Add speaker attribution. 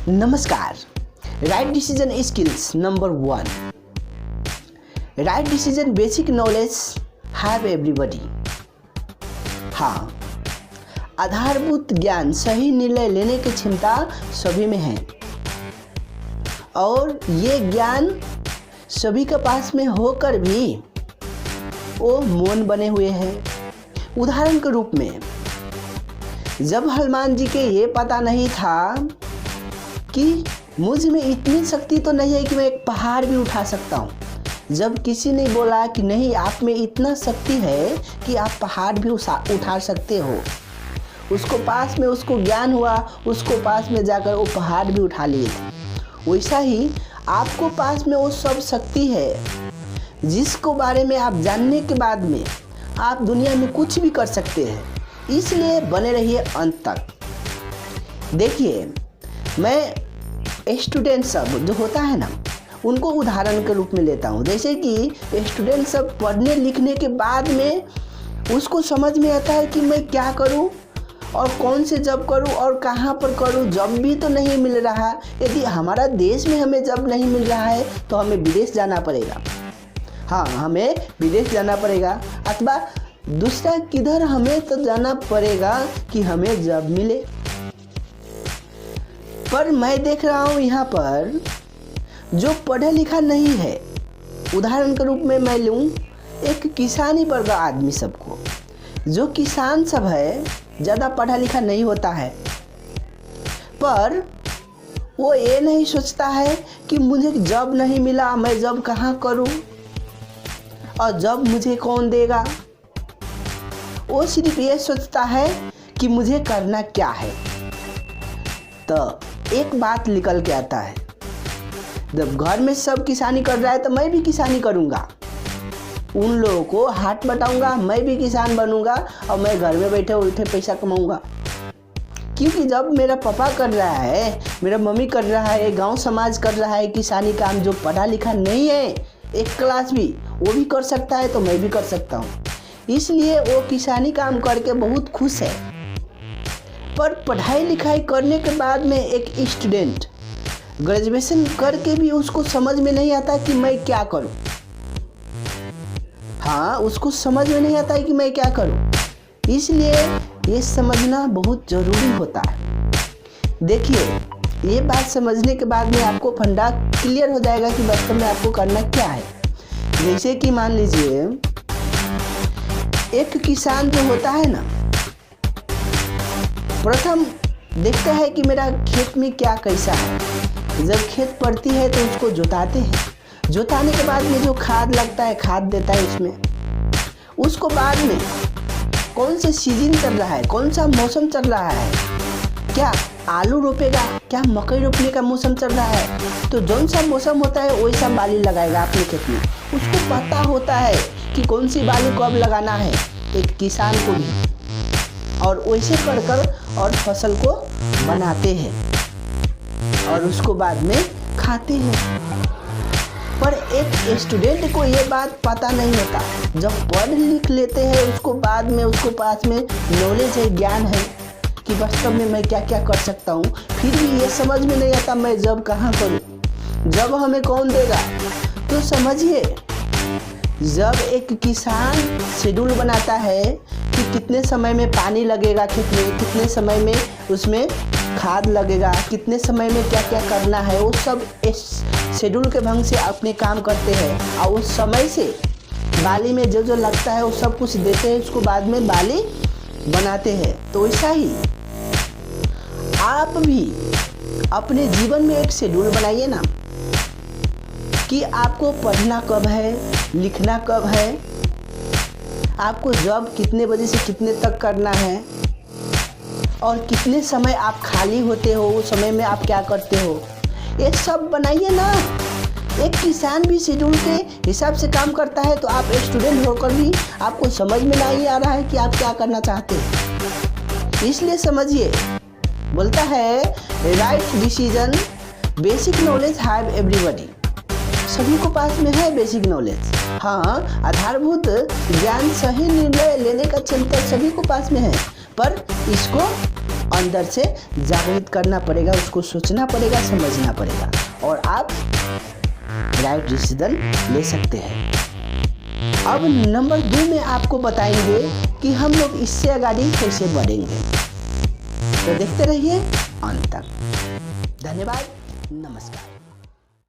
Speaker 1: नमस्कार। Right decision skills number 1। Right decision basic knowledge have everybody. हाँ, आधारभूत ज्ञान सही निर्णय लेने की क्षमता सभी में है और ये ज्ञान सभी के पास में होकर भी वो मौन बने हुए हैं। उदाहरण के रूप में, जब हनुमान जी के ये पता नहीं था कि मुझ में इतनी शक्ति तो नहीं है कि मैं एक पहाड़ भी उठा सकता हूँ, जब किसी ने बोला कि नहीं, आप में इतना शक्ति है कि आप पहाड़ भी उठा सकते हो, उसको ज्ञान हुआ, उसको पास में जाकर वो पहाड़ भी उठा लिए थे। वैसा ही आपको पास में वो सब शक्ति है जिसको बारे में आप जानने के बाद में आप दुनिया में कुछ भी कर सकते हैं। इसलिए बने रहिए अंत तक। देखिए, मैं स्टूडेंट सब जो होता है ना, उनको उदाहरण के रूप में लेता हूँ। जैसे कि स्टूडेंट सब पढ़ने लिखने के बाद में उसको समझ में आता है कि मैं क्या करूँ और कौन से जॉब करूँ और कहाँ पर करूँ। जॉब भी तो नहीं मिल रहा, यदि हमारा देश में हमें जॉब नहीं मिल रहा है तो हमें विदेश जाना पड़ेगा। हाँ, हमें विदेश जाना पड़ेगा, अथवा दूसरा किधर हमें तो जाना पड़ेगा कि हमें जॉब मिले। पर मैं देख रहा हूँ यहाँ पर जो पढ़ा लिखा नहीं है, उदाहरण के रूप में मैं लूँ एक किसानी वर्ग आदमी सबको। जो किसान सब है ज़्यादा पढ़ा लिखा नहीं होता है, पर वो ये नहीं सोचता है कि मुझे जॉब नहीं मिला, मैं जॉब कहाँ करूँ और जॉब मुझे कौन देगा। वो सिर्फ ये सोचता है कि मुझे करना क्या है। तो एक बात निकल के आता है, जब घर में सब किसानी कर रहा है तो मैं भी किसानी करूँगा, उन लोगों को हाथ बटाऊँगा, मैं भी किसान बनूँगा और मैं घर में बैठे बैठे पैसा कमाऊँगा। क्योंकि जब मेरा पापा कर रहा है, मेरा मम्मी कर रहा है, गांव समाज कर रहा है किसानी काम, जो पढ़ा लिखा नहीं है एक क्लास भी, वो भी कर सकता है तो मैं भी कर सकता हूँ। इसलिए वो किसानी काम करके बहुत खुश है। पर पढ़ाई लिखाई करने के बाद में एक स्टूडेंट ग्रेजुएशन करके भी उसको समझ में नहीं आता कि मैं क्या करूं। हाँ, उसको समझ में नहीं आता है कि मैं क्या करूं। इसलिए ये समझना बहुत ज़रूरी होता है। देखिए, ये बात समझने के बाद में आपको फंडा क्लियर हो जाएगा कि वास्तव में आपको करना क्या है। जैसे कि मान लीजिए, एक किसान जो होता है ना, प्रथम देखता है कि मेरा खेत में क्या कैसा है। जब खेत पड़ती है तो उसको जोताते हैं, जोताने के बाद में जो खाद लगता है खाद देता है उसमें। उसको बाद में कौन से सीजन चल रहा है, कौन सा मौसम चल रहा है, क्या आलू रोपेगा, क्या मकई रोपने का मौसम चल रहा है, तो जौन सा मौसम होता है वैसा बाली लगाएगा अपने खेत में। उसको पता होता है कि कौन सी बाली कब लगाना है, एक किसान को भी। और वैसे कर कर और फसल को बनाते हैं और उसको बाद में खाते हैं। पर एक स्टूडेंट को ये बात पता नहीं होता। जब पढ़ लिख लेते हैं उसको बाद में उसको पास में नॉलेज है, ज्ञान है कि वास्तव में मैं क्या क्या कर सकता हूँ, फिर भी ये समझ में नहीं आता मैं जॉब कहाँ करूँ, जॉब हमें कौन देगा। तो समझिए, जब एक किसान शेड्यूल बनाता है कि कितने समय में पानी लगेगा खेत में, कितने समय में उसमें खाद लगेगा, कितने समय में क्या क्या करना है, वो सब इस शेड्यूल के भंग से अपने काम करते हैं और उस समय से बाली में जो जो लगता है वो सब कुछ देते हैं, उसको बाद में बाली बनाते हैं। तो वैसा ही आप भी अपने जीवन में एक शेड्यूल बनाइए ना कि आपको पढ़ना कब है, लिखना कब है, आपको जॉब कितने बजे से कितने तक करना है और कितने समय आप खाली होते हो, उस समय में आप क्या करते हो, ये सब बनाइए ना। एक किसान भी शेड्यूल के हिसाब से काम करता है, तो आप स्टूडेंट होकर भी आपको समझ में नहीं आ रहा है कि आप क्या करना चाहते हैं। इसलिए समझिए, बोलता है right decision basic knowledge have everybody. सभी को पास में है बेसिक नॉलेज। हाँ, आधारभूत ज्ञान सही निर्णय लेने का क्षमता सभी को पास में है, पर इसको अंदर से जागृत करना पड़ेगा, उसको सोचना पड़ेगा, समझना पड़ेगा और आप राइट डिसीजन ले सकते हैं। अब नंबर 2 में आपको बताएंगे कि हम लोग इससे आगे कैसे बढ़ेंगे। तो देखते रहिए अंत तक। धन्यवाद, नमस्कार।